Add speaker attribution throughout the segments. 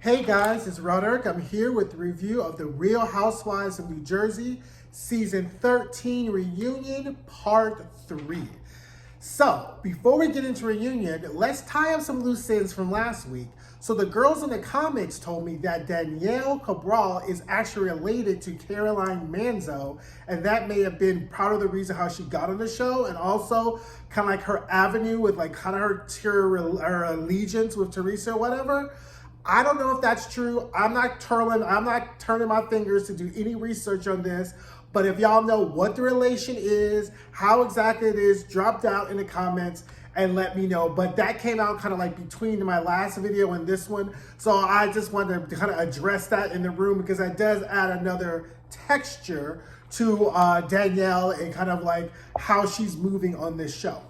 Speaker 1: Hey guys, it's Roderick. I'm here with the review of The Real Housewives of New Jersey, Season 13 Reunion, Part 3. So, before we get into reunion, let's tie up some loose ends from last week. So the girls in the comments told me that Danielle Cabral is actually related to Caroline Manzo, and that may have been part of the reason how she got on the show, and also kind of like her avenue with like kind of her allegiance with Teresa or whatever. I don't know if that's true. I'm not turning my fingers to do any research on this. But if y'all know what the relation is, how exactly it is, drop down in the comments and let me know. But that came out kind of like between my last video and this one. So I just wanted to kind of address that in the room because that does add another texture to Danielle and kind of like how she's moving on this show.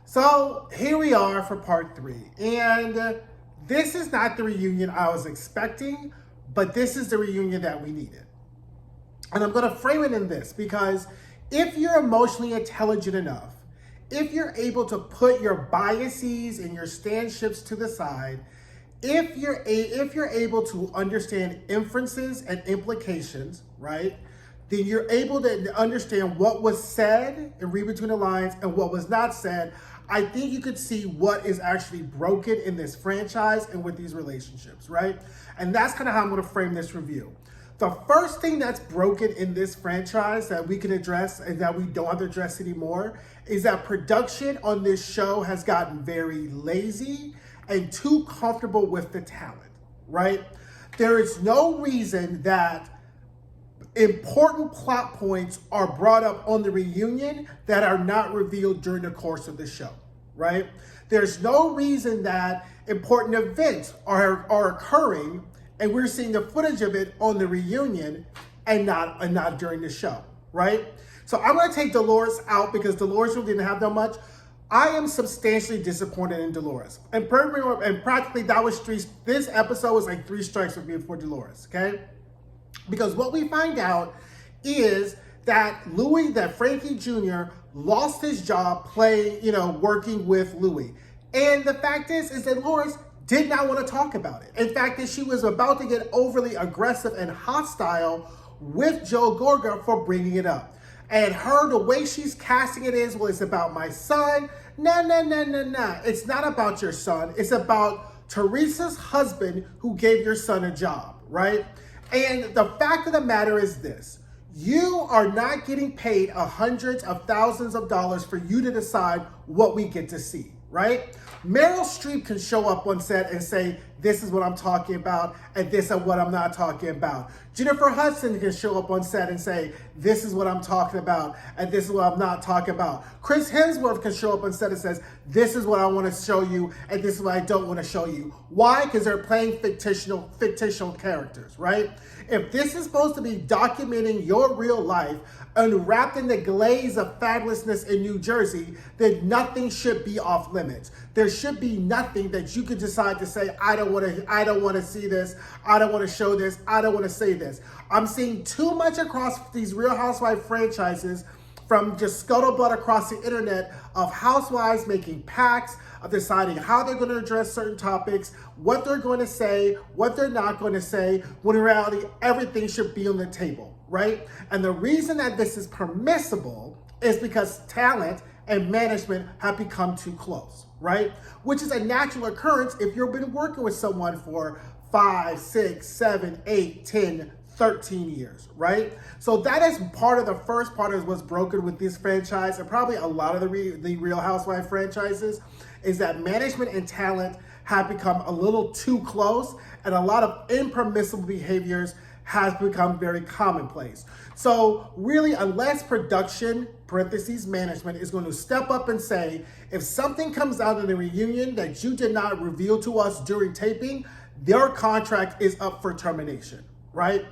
Speaker 1: So here we are for part 3. And this is not the reunion I was expecting, but this is the reunion that we needed. And I'm going to frame it in this because if you're emotionally intelligent enough, if you're able to put your biases and your standships to the side, if you're able to understand inferences and implications, right, then you're able to understand what was said and read between the lines and what was not said. I think you could see what is actually broken in this franchise and with these relationships, right? And that's kind of how I'm going to frame this review. The first thing that's broken in this franchise that we can address and that we don't have to address anymore is that production on this show has gotten very lazy and too comfortable with the talent, right? There is no reason that important plot points are brought up on the reunion that are not revealed during the course of the show, right? There's no reason that important events are occurring and we're seeing the footage of it on the reunion and not during the show, right? So I'm going to take Delores out because Delores really didn't have that much. I am substantially disappointed in Delores. And practically that was this episode was like 3 strikes with me for Delores, okay? Because what we find out is that Frankie Jr. lost his job working with Louis. And the fact is that Delores did not want to talk about it. In fact, that she was about to get overly aggressive and hostile with Joe Gorgas for bringing it up. And the way she's casting it is, well, it's about my son. No. It's not about your son. It's about Teresa's husband who gave your son a job, right? And the fact of the matter is this. You are not getting paid hundreds of thousands of dollars for you to decide what we get to see, right? Meryl Streep can show up on set and say, this is what I'm talking about, and this is what I'm not talking about. Jennifer Hudson can show up on set and say, this is what I'm talking about, and this is what I'm not talking about. Chris Hemsworth can show up on set and says, this is what I want to show you, and this is what I don't want to show you. Why? Because they're playing fictional characters, right? If this is supposed to be documenting your real life and wrapped in the glaze of fabulousness in New Jersey, then nothing should be off limits. There should be nothing that you could decide to say, I don't want to see this, I don't want to show this, I don't want to say this. I'm seeing too much across these Real Housewives franchises from just scuttlebutt across the internet of housewives making pacts, of deciding how they're going to address certain topics, what they're going to say, what they're not going to say, when in reality, everything should be on the table, right? And the reason that this is permissible is because talent and management have become too close, right? Which is a natural occurrence if you've been working with someone for 5, 6, 7, 8, 10, 13 years, right? So that is part of the first part of what's broken with this franchise and probably a lot of the Real Housewives franchises is that management and talent have become a little too close and a lot of impermissible behaviors has become very commonplace. So really, unless production, parentheses management, is going to step up and say, if something comes out in the reunion that you did not reveal to us during taping, their contract is up for termination, right?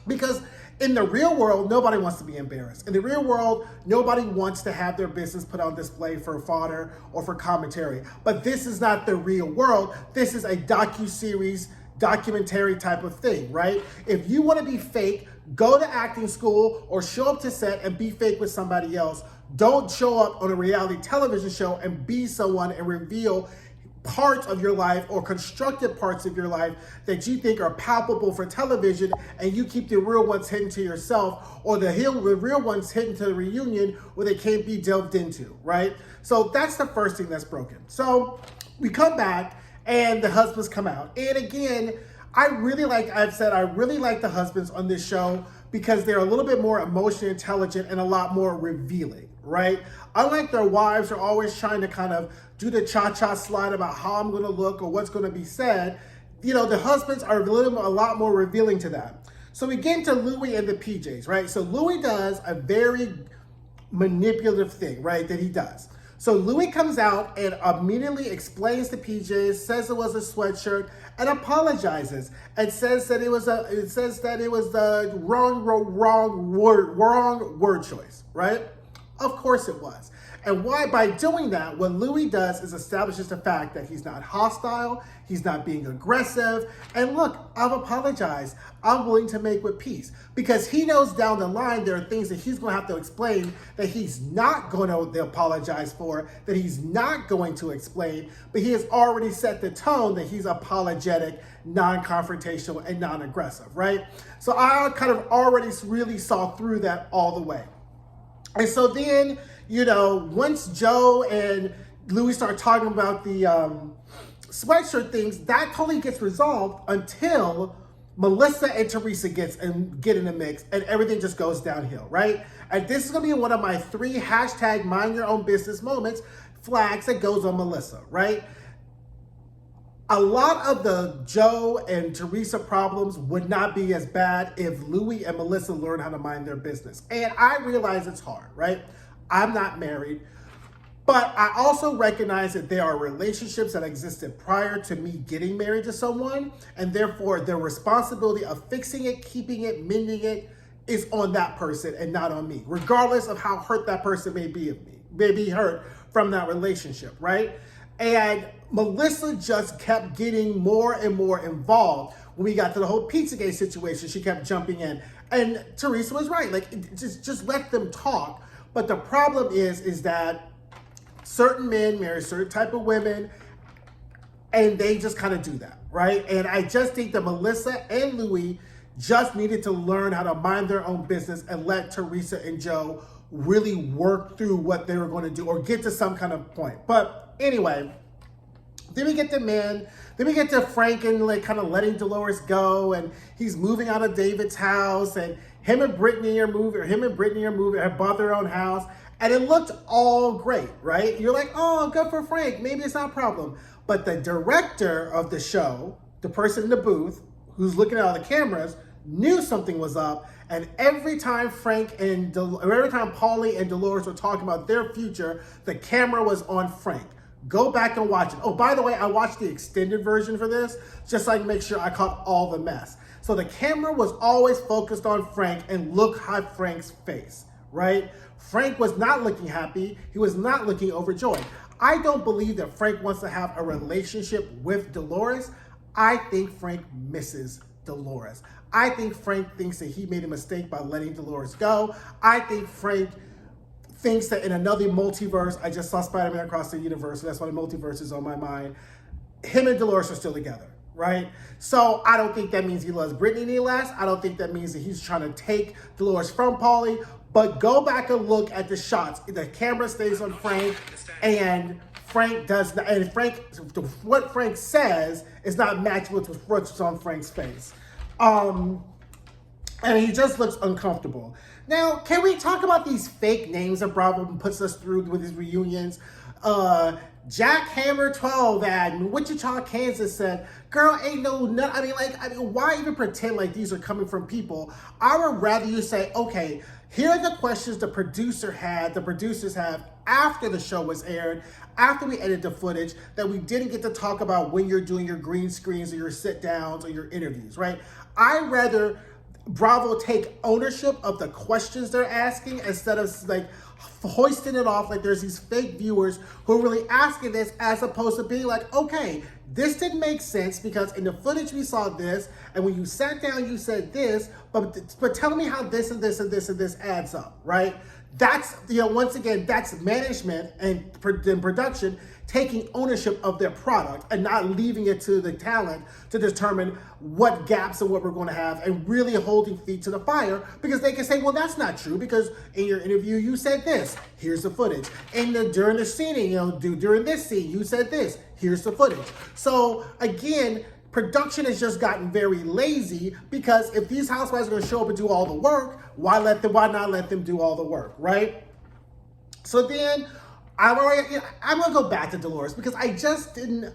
Speaker 1: Because in the real world, nobody wants to be embarrassed. In the real world, nobody wants to have their business put on display for fodder or for commentary. But this is not the real world. This is a docuseries, documentary type of thing, right? If you want to be fake, go to acting school or show up to set and be fake with somebody else. Don't show up on a reality television show and be someone and reveal parts of your life or constructed parts of your life that you think are palpable for television, and you keep the real ones hidden to yourself, or the real ones hidden to the reunion where they can't be delved into, right? So that's the first thing that's broken. So we come back and the husbands come out. And again, I really like the husbands on this show because they're a little bit more emotionally intelligent and a lot more revealing, right? Unlike their wives are always trying to kind of do the cha-cha slide about how I'm going to look or what's going to be said, you know, the husbands are a lot more revealing to that. So we get into Louis and the PJs, right? So Louis does a very manipulative thing, right, that he does. So Louis comes out and immediately explains the PJs, says it was a sweatshirt, and apologizes, and says that it was the wrong word choice, right? Of course it was. And why? By doing that, what Louis does is establishes the fact that he's not hostile, he's not being aggressive, and look, I've apologized. I'm willing to make with peace. Because he knows down the line there are things that he's going to have to explain that he's not going to apologize for, that he's not going to explain, but he has already set the tone that he's apologetic, non-confrontational, and non-aggressive, right? So I kind of already really saw through that all the way. And so then, you know, once Joe and Louis start talking about the sweatshirt things, that totally gets resolved until Melissa and Teresa get in the mix and everything just goes downhill, right? And this is going to be one of my 3 hashtag mind your own business moments flags that goes on Melissa, right? A lot of the Joe and Teresa problems would not be as bad if Louis and Melissa learned how to mind their business. And I realize it's hard, right? I'm not married, but I also recognize that there are relationships that existed prior to me getting married to someone, and therefore the responsibility of fixing it, keeping it, mending it is on that person and not on me, regardless of how hurt that person may be hurt from that relationship, right? And Melissa just kept getting more and more involved. When we got to the whole Pizzagate situation, she kept jumping in. And Teresa was right, like just let them talk. But the problem is that certain men marry certain type of women, and they just kind of do that, right? And I just think that Melissa and Louis just needed to learn how to mind their own business and let Teresa and Joe really work through what they were going to do or get to some kind of point. But anyway, then we get to Frank and like kind of letting Delores go, and he's moving out of David's house, and him and Brittany are moving, have bought their own house, and it looked all great, right? You're like, oh, good for Frank, maybe it's not a problem. But the director of the show, the person in the booth who's looking at all the cameras, knew something was up, and every time Paulie and Delores were talking about their future, the camera was on Frank. Go back and watch it. Oh, by the way, I watched the extended version for this, just so I can make sure I caught all the mess. So the camera was always focused on Frank, and look at Frank's face, right? Frank was not looking happy. He was not looking overjoyed. I don't believe that Frank wants to have a relationship with Delores. I think Frank misses Delores. I think Frank thinks that he made a mistake by letting Delores go. I think Frank thinks that in another multiverse, I just saw Spider-Man Across the Universe, so that's why the multiverse is on my mind, him and Delores are still together, right? So I don't think that means he loves Brittany any less. I don't think that means that he's trying to take Delores from Paulie, but go back and look at the shots. The camera stays on Frank, and Frank does not, and what Frank says is not matched with what's on Frank's face. And he just looks uncomfortable. Now, can we talk about these fake names that Bravo puts us through with his reunions? Jack Hammer 12 at Wichita, Kansas said, girl, ain't no nut. I mean, why even pretend like these are coming from people? I would rather you say, okay, here are the questions the producers have after the show was aired, after we edited the footage, that we didn't get to talk about when you're doing your green screens or your sit downs or your interviews, right? I'd rather Bravo take ownership of the questions they're asking instead of like hoisting it off like there's these fake viewers who are really asking this, as opposed to being like, okay, this didn't make sense because in the footage we saw this, and when you sat down you said this, but tell me how this and this and this and this adds up, right? That's, once again, that's management and production taking ownership of their product and not leaving it to the talent to determine what gaps and what we're going to have, and really holding feet to the fire, because they can say, well, that's not true because in your interview you said this, here's the footage. And during the scene, during this scene you said this, here's the footage. So again, production has just gotten very lazy, because if these housewives are going to show up and do all the work, why not let them do all the work, right? So then I'm going to go back to Delores, because I just didn't,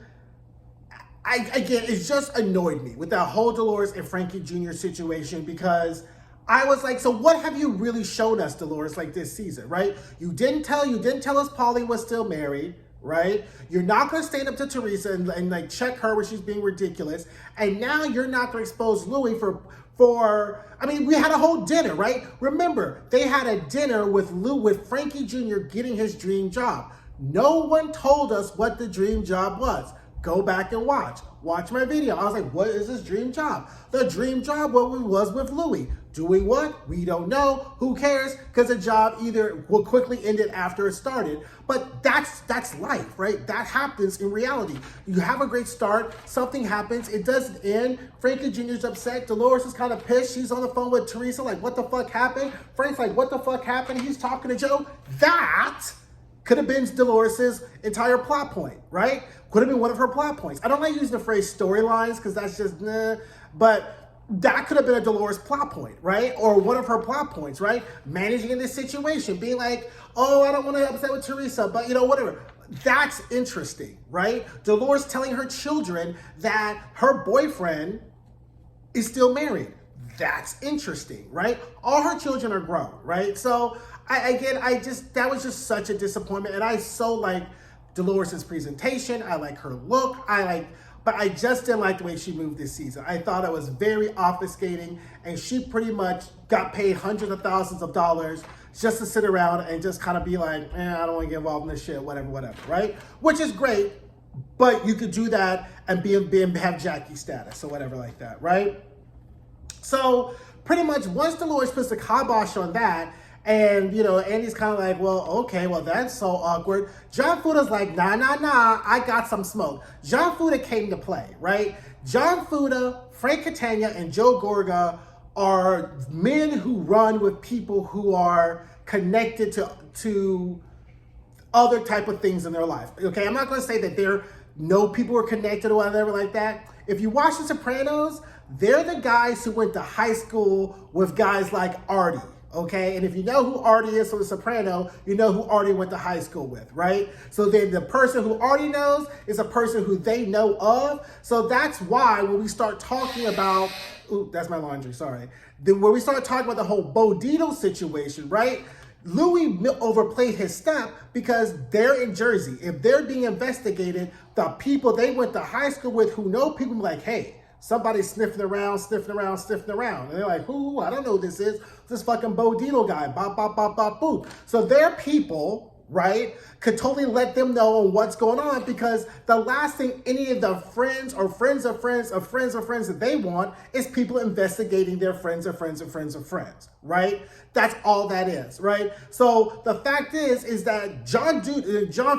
Speaker 1: again, it just annoyed me with that whole Delores and Frankie Jr. situation, because I was like, so what have you really shown us, Delores, like this season, right? You didn't tell us Pauly was still married, right? You're not going to stand up to Teresa and like check her when she's being ridiculous. And now you're not going to expose Louis I mean, we had a whole dinner, right? Remember, they had a dinner with Frankie Jr. getting his dream job. No one told us what the dream job was. Go back and watch my video. I was like, what is his dream job? The dream job was with Louis. Doing what? We don't know. Who cares? Because the job either will quickly end it after it started. But that's life, right? That happens in reality. You have a great start. Something happens. It doesn't end. Frankie Jr.'s upset. Dolores is kind of pissed. She's on the phone with Teresa like, what the fuck happened? Frank's like, what the fuck happened? He's talking to Joe. That could have been Dolores' entire plot point, right? Could have been one of her plot points. I don't like using the phrase storylines because that's just, but that could have been a Delores plot point, right? Or one of her plot points, right? Managing in this situation, being like, oh, I don't want to upset with Teresa, but whatever. That's interesting, right? Delores telling her children that her boyfriend is still married. That's interesting, right? All her children are grown, right? So that was just such a disappointment. And I so like Dolores' presentation. I like her look. But I just didn't like the way she moved this season. I thought it was very obfuscating, and she pretty much got paid hundreds of thousands of dollars just to sit around and just kind of be like, I don't want to get involved in this shit, whatever, right? Which is great, but you could do that and have Jackie status or whatever like that, right? So pretty much once Delores puts the kibosh on that, and, Andy's kind of like, well, okay, well, that's so awkward. John Fuda's like, nah, I got some smoke. John Fuda came to play, right? John Fuda, Frank Catania, and Joe Gorga are men who run with people who are connected to other type of things in their life, okay? I'm not going to say that people are connected or whatever like that. If you watch The Sopranos, they're the guys who went to high school with guys like Artie. Okay, and if you know who Artie is from The Soprano, you know who Artie went to high school with, right? So then the person who Artie knows is a person who they know of. So that's why when we start talking about, that's my laundry, sorry. When we start talking about the whole Bo Dietl situation, right? Louis overplayed his step because they're in Jersey. If they're being investigated, the people they went to high school with who know people like, hey, somebody's sniffing around. And they're like, who? I don't know who this is. This fucking Bo Dietl guy. Bop, bop, bop, bop, boop. So their people, right, could totally let them know on what's going on, because the last thing any of the friends or friends of friends of friends of friends that they want is people investigating their friends of friends of friends of friends, right? That's all that is, right? So the fact is that John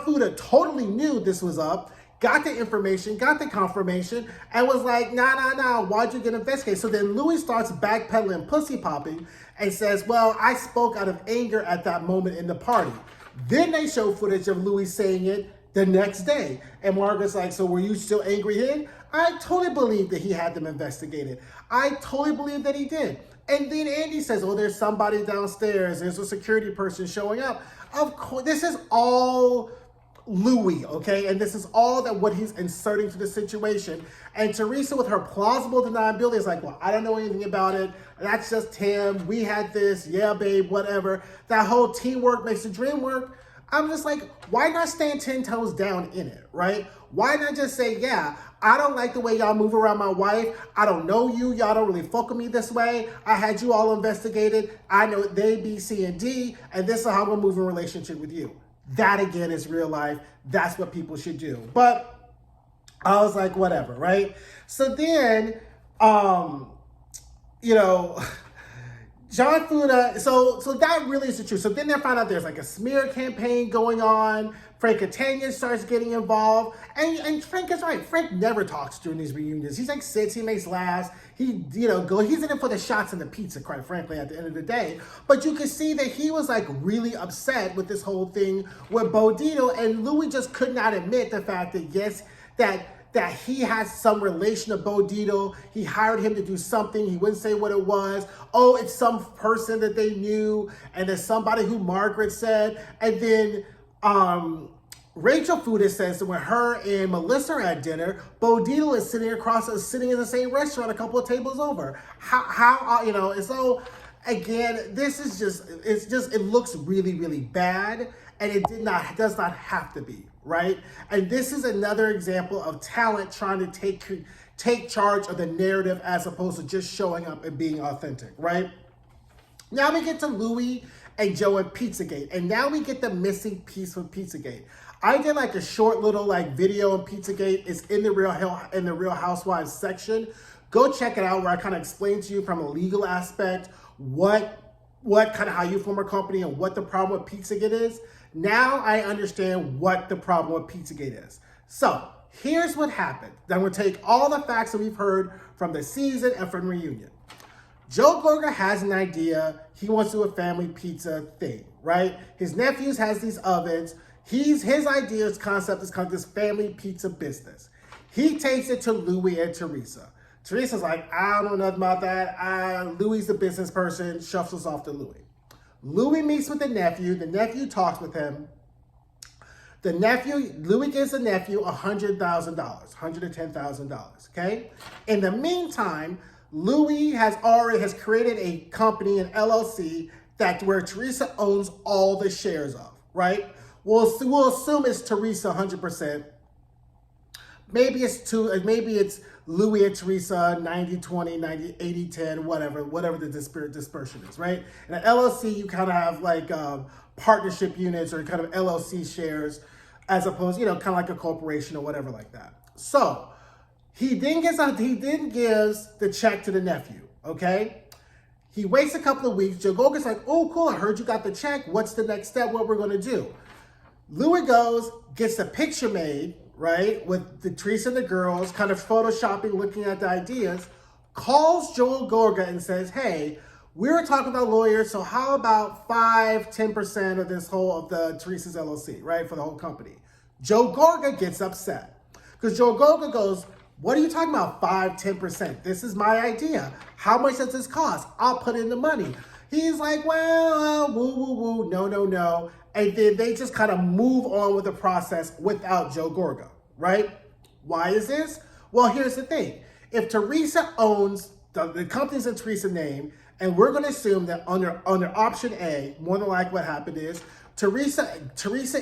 Speaker 1: Fuda totally knew this was up, got the information, got the confirmation, and was like, nah, why'd you get investigated? So then Louis starts backpedaling, pussy popping, and says, well, I spoke out of anger at that moment in the party. Then they show footage of Louis saying it the next day. And Margaret's like, so were you still angry then? I totally believe that he had them investigated. I totally believe that he did. And then Andy says, oh, there's somebody downstairs. There's a security person showing up. Of course, this is all Louis, okay? And this is all that what he's inserting to the situation. And Teresa, with her plausible deniability, is like, well, I don't know anything about it. That's just him. We had this. Yeah, babe, whatever. That whole teamwork makes the dream work. I'm just like, why not stand 10 toes down in it, right? Why not just say, yeah, I don't like the way y'all move around my wife. I don't know you. Y'all don't really fuck with me this way. I had you all investigated. I know they, B, C, and D, and this is how I'm going to move in a relationship with you. That, again, is real life. That's what people should do. But I was like, whatever, right? So then, John Fuda, so that really is the truth. So then they find out there's like a smear campaign going on. Frank Catania starts getting involved. And Frank is right. Frank never talks during these reunions. He's like sits, he makes laughs. He's in it for the shots and the pizza, quite frankly, at the end of the day. But you can see that he was like really upset with this whole thing with Bo Dietl, and Louis just could not admit the fact that yes, that he has some relation to Bo Dietl. He hired him to do something. He wouldn't say what it was. Oh, it's some person that they knew, and there's somebody who Margaret said. And then Rachel Fuda says that when her and Melissa are at dinner, Bo Dietl is sitting in the same restaurant a couple of tables over. How and so again, it looks really, really bad, and it does not have to be. Right? And this is another example of talent trying to take charge of the narrative as opposed to just showing up and being authentic, right? Now we get to Louis and Joe and Pizzagate, and now we get the missing piece from Pizzagate. I did like a short little like video on Pizzagate. It's in the Real Housewives section. Go check it out where I kind of explain to you from a legal aspect what kind of how you form a company and what the problem with Pizzagate is. Now I understand what the problem with Pizzagate is. So here's what happened. I'm going to take all the facts that we've heard from the season and from reunion. Joe Gorga has an idea. He wants to do a family pizza thing, right? His nephews has these ovens. His idea's concept is kind of this family pizza business. He takes it to Louis and Teresa. Teresa's like, I don't know nothing about that. Louis the business person, shuffles off to Louis. Louis meets with the nephew. The nephew talks with him. Louis gives the nephew $100,000, $110,000, okay? In the meantime, Louis has created a company, an LLC, where Teresa owns all the shares of, right? We'll assume it's Teresa 100%. Maybe it's Louis and Teresa 90-20, 90-80-10, whatever the dispersion is, right? In an LLC, you kind of have like partnership units or kind of LLC shares as opposed, kind of like a corporation or whatever like that. So he then gives the check to the nephew, okay? He waits a couple of weeks. Joe Gorga's like, oh, cool, I heard you got the check. What's the next step? What we're going to do? Louis goes, gets the picture made, right, with the Teresa and the girls, kind of photoshopping, looking at the ideas, calls Joel Gorga and says, hey, we were talking about lawyers, so how about 5-10% of the Teresa's LLC, right, for the whole company? Joe Gorga gets upset because Joe Gorga goes, what are you talking about 5-10%? This is my idea. How much does this cost? I'll put in the money. He's like, well, woo, no. And then they just kind of move on with the process without Joe Gorga, right? Why is this? Well, here's the thing. If Teresa owns the company's in Teresa's name, and we're going to assume that under option A, more than likely what happened is Teresa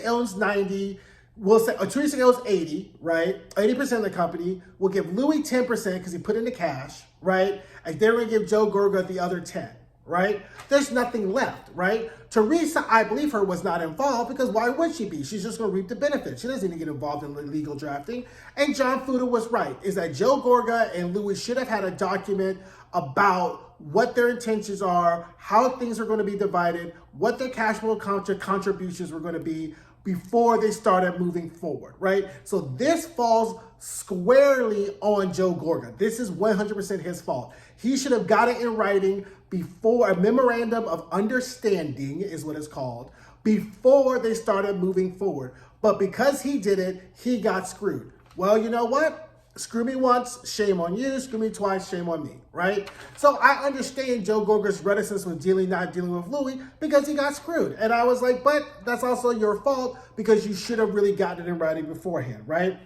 Speaker 1: owns 90, we'll say Teresa owns 80, right? 80% of the company. We'll give Louis 10% because he put in the cash, right? And they're going to give Joe Gorga the other 10. Right? There's nothing left, right? Teresa, I believe her, was not involved because why would she be? She's just going to reap the benefits. She doesn't need to get involved in legal drafting. And John Fuda was right, is that Joe Gorga and Louis should have had a document about what their intentions are, how things are going to be divided, what their cash flow contributions were going to be before they started moving forward, right? So this falls squarely on Joe Gorga. This is 100% his fault. He should have got it in writing before, a memorandum of understanding is what it's called, before they started moving forward. But because he did it, he got screwed. Well, you know what? Screw me once, shame on you. Screw me twice, shame on me, right? So I understand Joe Gorga's reticence with not dealing with Louis because he got screwed. And I was like, but that's also your fault because you should have really gotten it in writing beforehand, right?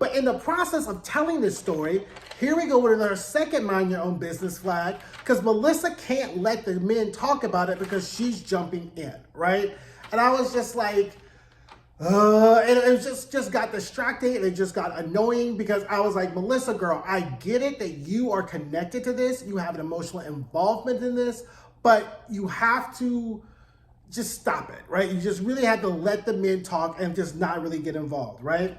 Speaker 1: But in the process of telling this story, here we go with another second mind your own business flag because Melissa can't let the men talk about it because she's jumping in, right? And I was just like, and it just got distracting and it just got annoying because I was like, Melissa, girl, I get it that you are connected to this. You have an emotional involvement in this, but you have to just stop it, right? You just really have to let the men talk and just not really get involved, right?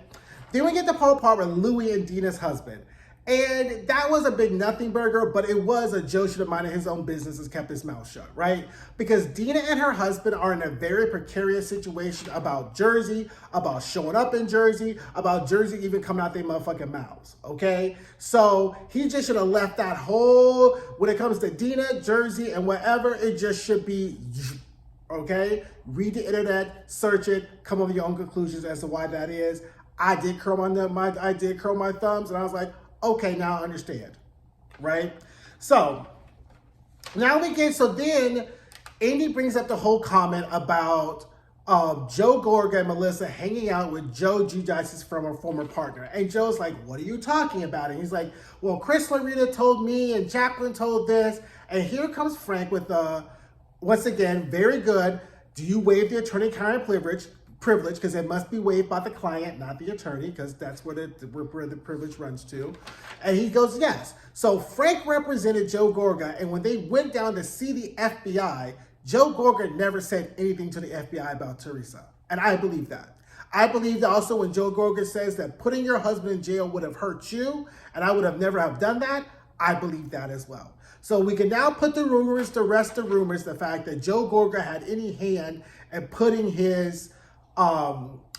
Speaker 1: Then we get the whole part with Louis and Dina's husband. And that was a big nothing burger, but it was a Joe should have minded his own business and kept his mouth shut, right? Because Dina and her husband are in a very precarious situation about Jersey, about showing up in Jersey, about Jersey even coming out their motherfucking mouths, okay? So he just should have left that whole, when it comes to Dina, Jersey, and whatever, it just should be, okay? Read the internet, search it, come up with your own conclusions as to why that is. I did curl my thumbs, and I was like, okay, now I understand, right? So now then Andy brings up the whole comment about Joe Gorga and Melissa hanging out with Joe Giudice's former partner. And Joe's like, what are you talking about? And he's like, well, Chris Larita told me and Jacqueline told this. And here comes Frank with, once again, very good. Do you waive the attorney-client privilege? Because it must be waived by the client, not the attorney, because that's where the privilege runs to. And he goes, yes. So Frank represented Joe Gorga, and when they went down to see the FBI, Joe Gorga never said anything to the FBI about Teresa. And I believe that. I believe that also when Joe Gorga says that putting your husband in jail would have hurt you, and I would have never have done that, I believe that as well. So we can now put the rumors to rest, the fact that Joe Gorga had any hand in putting his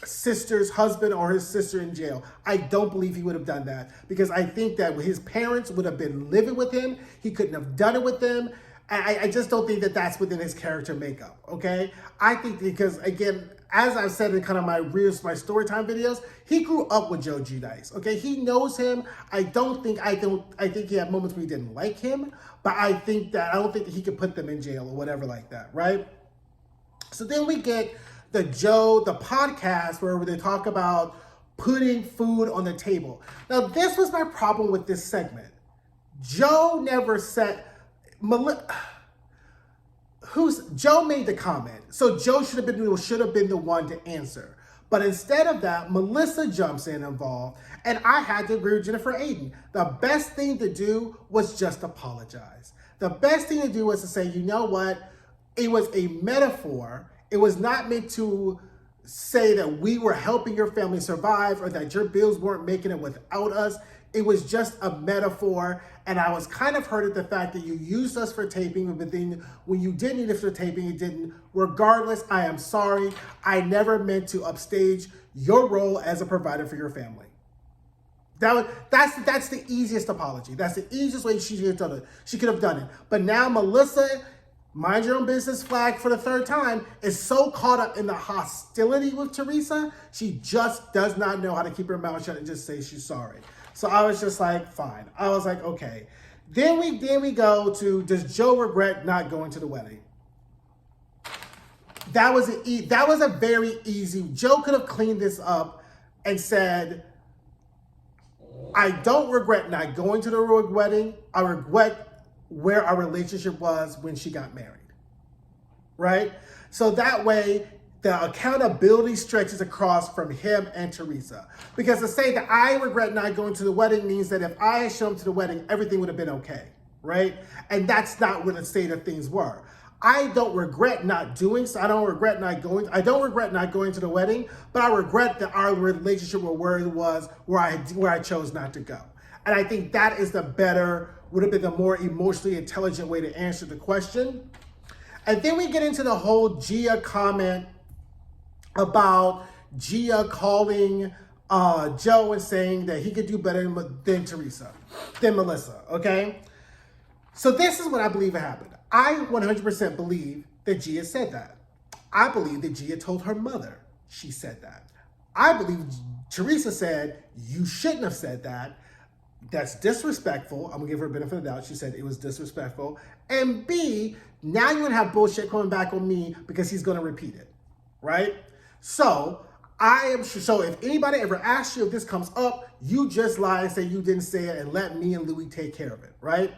Speaker 1: sister's husband or his sister in jail. I don't believe he would have done that, because I think that his parents would have been living with him. He couldn't have done it with them. I just don't think that that's within his character makeup, okay? I think because, again, as I've said in kind of my story time videos, he grew up with Joe Giudice, okay? He knows him. I think he had moments where he didn't like him, but I don't think that he could put them in jail or whatever like that, right? So then we get the podcast where they talk about putting food on the table. Now, this was my problem with this segment. Joe never said, Joe made the comment, so Joe should have been the one to answer. But instead of that, Melissa jumps involved, and I had to agree with Jennifer Aiden. The best thing to do was just apologize. The best thing to do was to say, you know what? It was a metaphor. It was not meant to say that we were helping your family survive or that your bills weren't making it without us. It was just a metaphor. And I was kind of hurt at the fact that you used us for taping, but then when you did need us for taping, you didn't. Regardless, I am sorry. I never meant to upstage your role as a provider for your family. That's the easiest apology. That's the easiest way she could have done it. But now Melissa, mind your own business flag for the third time, is so caught up in the hostility with Teresa, she just does not know how to keep her mouth shut and just say she's sorry. So I was just like, fine. I was like, okay. Then we go to, does Joe regret not going to the wedding? That was a very easy. Joe could have cleaned this up and said, I don't regret not going to the wedding. I regret where our relationship was when she got married, right? So that way, the accountability stretches across from him and Teresa. Because to say that I regret not going to the wedding means that if I had shown up to the wedding, everything would have been okay, right? And that's not what the state of things were. I don't regret not doing so. I don't regret not going to the wedding, but I regret that our relationship was where it was, where I chose not to go. And I think that is would have been the more emotionally intelligent way to answer the question. And then we get into the whole Gia comment about Gia calling Joe and saying that he could do better than Melissa, okay? So this is what I believe happened. I 100% believe that Gia said that. I believe that Gia told her mother she said that. I believe Teresa said, you shouldn't have said that. That's disrespectful. I'm gonna give her a benefit of the doubt. She said it was disrespectful. And B, now you're gonna have bullshit coming back on me because he's gonna repeat it, right? So if anybody ever asks you if this comes up, you just lie and say you didn't say it and let me and Louis take care of it, right?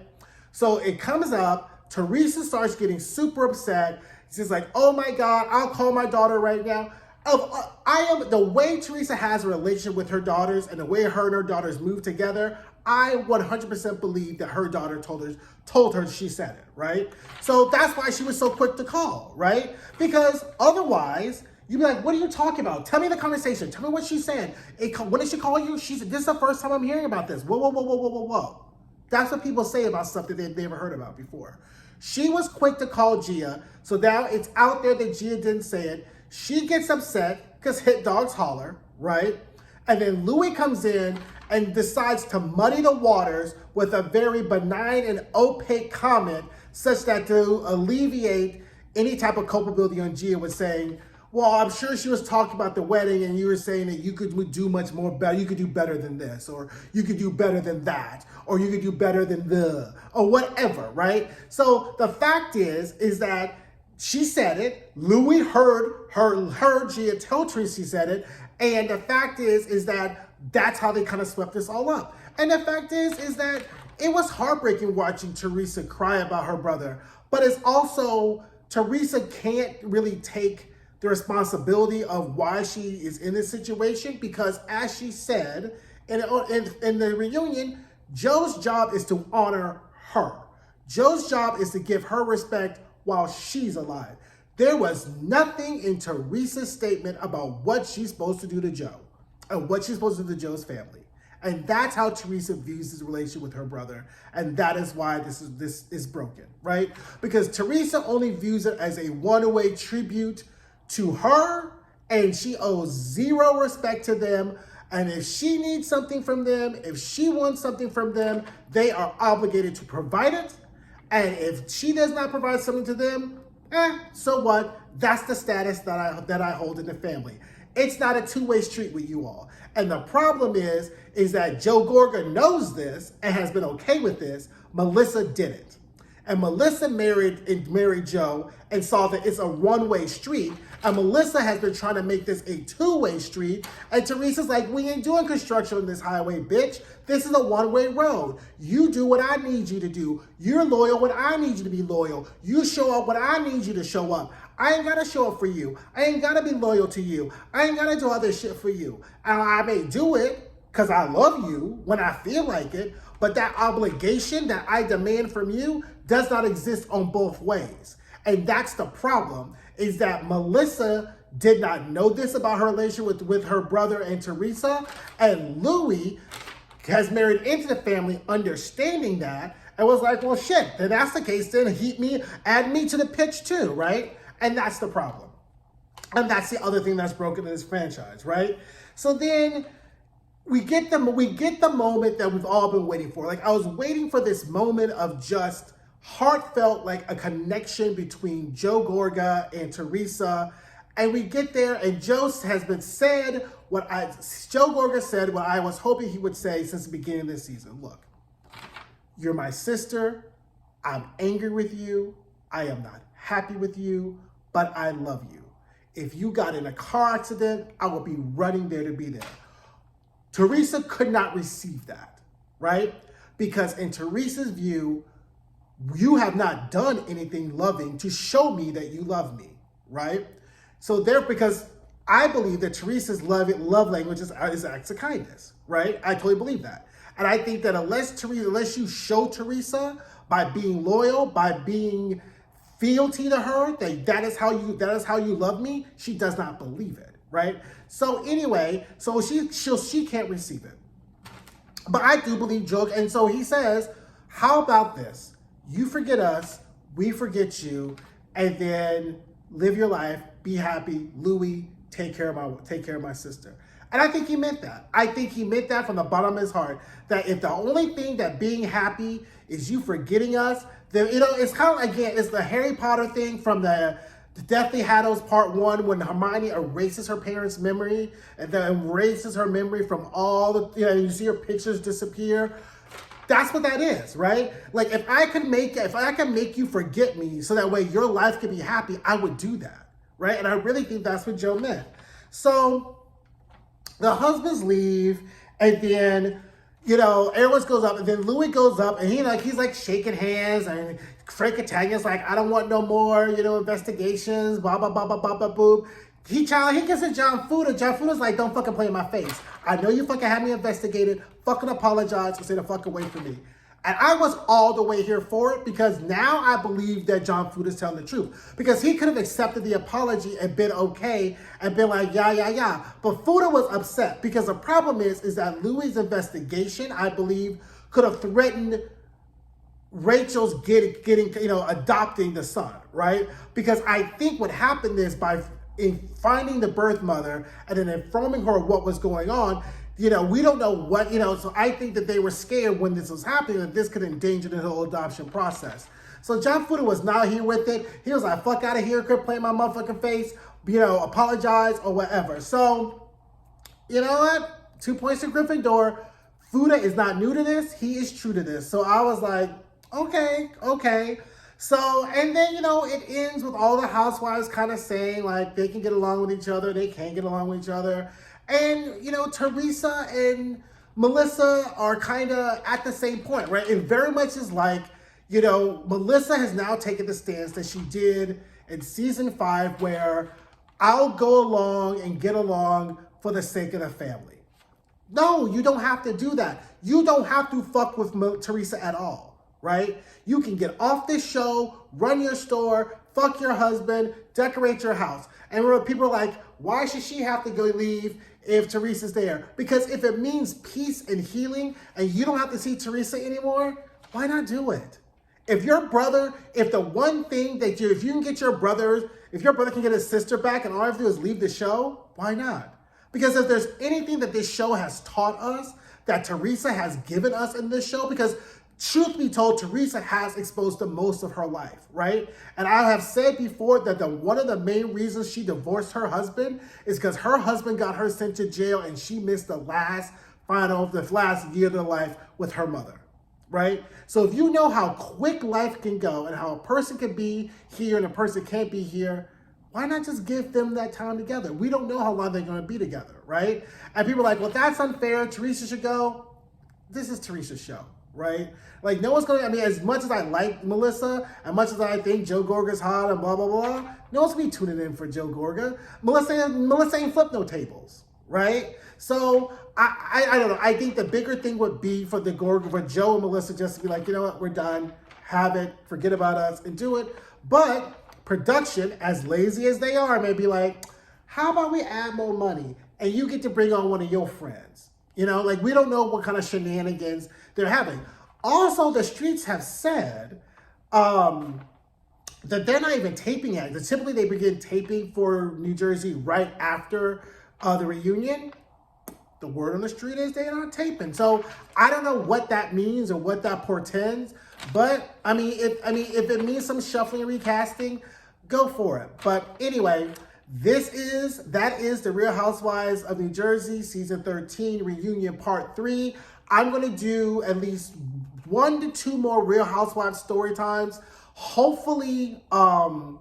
Speaker 1: So it comes up, Teresa starts getting super upset. She's like, oh my God, I'll call my daughter right now. The way Teresa has a relationship with her daughters and the way her and her daughters move together, I 100% believe that her daughter told her she said it, right? So that's why she was so quick to call, right? Because otherwise, You'd be like, what are you talking about? Tell me the conversation. Tell me what she said. What did she call you? She said, this is the first time I'm hearing about this. Whoa, whoa, whoa, whoa, whoa, whoa, whoa. That's what people say about stuff that they've never heard about before. She was quick to call Gia, so now it's out there that Gia didn't say it. She gets upset because hit dogs holler, right? And then Louis comes in and decides to muddy the waters with a very benign and opaque comment, such that to alleviate any type of culpability on Gia was saying, well, I'm sure she was talking about the wedding and you were saying that you could do much more better. You could do better than this, or you could do better than that, or you could do better than or whatever, right? So the fact is that she said it. Louis heard Gia tell Teresa she said it. And the fact is that that's how they kind of swept this all up. And the fact is that it was heartbreaking watching Teresa cry about her brother. But it's also, Teresa can't really take the responsibility of why she is in this situation, because as she said in the reunion, Joe's job is to honor her. Joe's job is to give her respect while she's alive. There was nothing in Teresa's statement about what she's supposed to do to Joe and what she's supposed to do to Joe's family. And that's how Teresa views his relationship with her brother. And that is why this is broken, right? Because Teresa only views it as a one-way tribute to her, and she owes zero respect to them. And if she needs something from them, if she wants something from them, they are obligated to provide it. And if she does not provide something to them, so what? That's the status that I hold in the family. It's not a two-way street with you all. And the problem is that Joe Gorga knows this and has been okay with this. Melissa didn't. And Melissa married Joe and saw that it's a one-way street. And Melissa has been trying to make this a two-way street. And Teresa's like, we ain't doing construction on this highway, bitch. This is a one-way road. You do what I need you to do. You're loyal when I need you to be loyal. You show up when I need you to show up. I ain't gotta show up for you. I ain't gotta be loyal to you. I ain't gotta do other shit for you. And I may do it because I love you when I feel like it, but that obligation that I demand from you does not exist on both ways. And that's the problem, is that Melissa did not know this about her relationship with her brother and Teresa, and Louis has married into the family understanding that, and was like, well, shit, then that's the case, then add me to the pitch too, right? And that's the problem. And that's the other thing that's broken in this franchise, right? So then we get the moment that we've all been waiting for. Like, I was waiting for this moment of just heartfelt, like a connection between Joe Gorga and Teresa. And we get there, and Joe Gorga said what I was hoping he would say since the beginning of this season. Look, you're my sister. I'm angry with you. I am not happy with you, but I love you. If you got in a car accident, I will be running there to be there. Teresa could not receive that, right? Because in Teresa's view, you have not done anything loving to show me that you love me, right? So because I believe that Teresa's love language is acts of kindness, right? I totally believe that. And I think that unless you show Teresa by being loyal, by being fealty to her, that is how you love me, she does not believe it, right? So anyway, she can't receive it. But I do believe Joe, and so he says, how about this? You forget us, we forget you, and then live your life, be happy. Louis, take care of my sister. And I think he meant that. I think he meant that from the bottom of his heart, that if the only thing that being happy is you forgetting us, then, it's kind of, again, it's the Harry Potter thing from the Deathly Hallows Part 1, when Hermione erases her parents' memory and then erases her memory from all the, you see her pictures disappear. That's what that is, right? Like, if I can make you forget me so that way your life can be happy, I would do that, right? And I really think that's what Joe meant. So the husbands leave, and then, everyone goes up, and then Louis goes up, and he's like shaking hands, and Frank Italian's like, I don't want no more, investigations, blah, blah, blah, blah, blah, blah, boop. He gets to John Fuda. John Fuda's like, don't fucking play in my face. I know you fucking had me investigated. Fucking apologize and stay the fuck away from me. And I was all the way here for it because now I believe that John Fuda is telling the truth. Because he could have accepted the apology and been okay and been like, yeah. But Fuda was upset because the problem is that Louis' investigation, I believe, could have threatened Rachel's getting adopting the son, right? Because I think what happened is by finding the birth mother and then informing her what was going on, we don't know what, so I think that they were scared when this was happening that this could endanger the whole adoption process. So John Fuda was not here with it. He was like, fuck out of here, quit playing my motherfucking face, apologize or whatever. So, you know what? 2 points to Gryffindor. Fuda is not new to this. He is true to this. So I was like, okay. So, and then, it ends with all the housewives kind of saying like they can get along with each other. They can't get along with each other. And, Teresa and Melissa are kind of at the same point, right? It very much is like, Melissa has now taken the stance that she did in season 5 where I'll go along and get along for the sake of the family. No, you don't have to do that. You don't have to fuck with Teresa at all, right? You can get off this show, run your store, fuck your husband, decorate your house. And people are like, why should she have to go leave if Teresa's there? Because if it means peace and healing and you don't have to see Teresa anymore, why not do it? If the one thing that if you can get your brother, if your brother can get his sister back and all I have to do is leave the show, why not? Because if there's anything that this show has taught us, that Teresa has given us in this show, because truth be told, Teresa has exposed the most of her life, right? And I have said before that one of the main reasons she divorced her husband is because her husband got her sent to jail and she missed the last year of her life with her mother, right? So if you know how quick life can go and how a person can be here and a person can't be here, why not just give them that time together? We don't know how long they're going to be together, right? And people are like, well, that's unfair. Teresa should go. This is Teresa's show, right? Like, no one's going to, as much as I like Melissa, as much as I think Joe Gorgas hot and blah, blah, blah, no one's going to be tuning in for Joe Gorga. Melissa ain't flip no tables, right? So, I don't know. I think the bigger thing would be for Joe and Melissa just to be like, you know what, we're done. Have it. Forget about us and do it. But production, as lazy as they are, may be like, how about we add more money and you get to bring on one of your friends? We don't know what kind of shenanigans they're having. Also, the streets have said that they're not even taping yet. Typically, they begin taping for New Jersey right after the reunion. The word on the street is they're not taping. So I don't know what that means or what that portends. But if it means some shuffling and recasting, go for it. But anyway, that is the Real Housewives of New Jersey season 13 reunion part 3. I'm going to do at least 1 to 2 more Real Housewives story times. Hopefully, some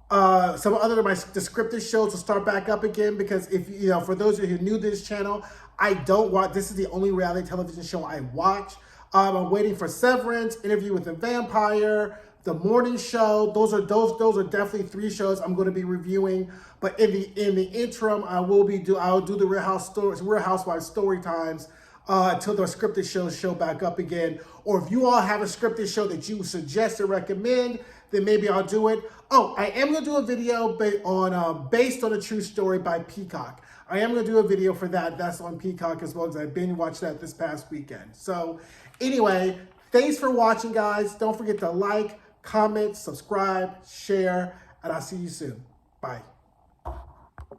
Speaker 1: other of my descriptive shows will start back up again because for those of you who are new to this channel, this is the only reality television show I watch. I'm waiting for Severance, Interview with a Vampire, The Morning Show. Those are definitely 3 shows I'm going to be reviewing. But in the interim, I'll do the Real Housewives story times until the scripted shows show back up again. Or if you all have a scripted show that you suggest or recommend, then maybe I'll do it. Oh, I am going to do a video based on a true story by Peacock. I am going to do a video for that. That's on Peacock as well, as I binge watched that this past weekend. So anyway, thanks for watching, guys. Don't forget to like, comment, subscribe, share, and I'll see you soon. Bye.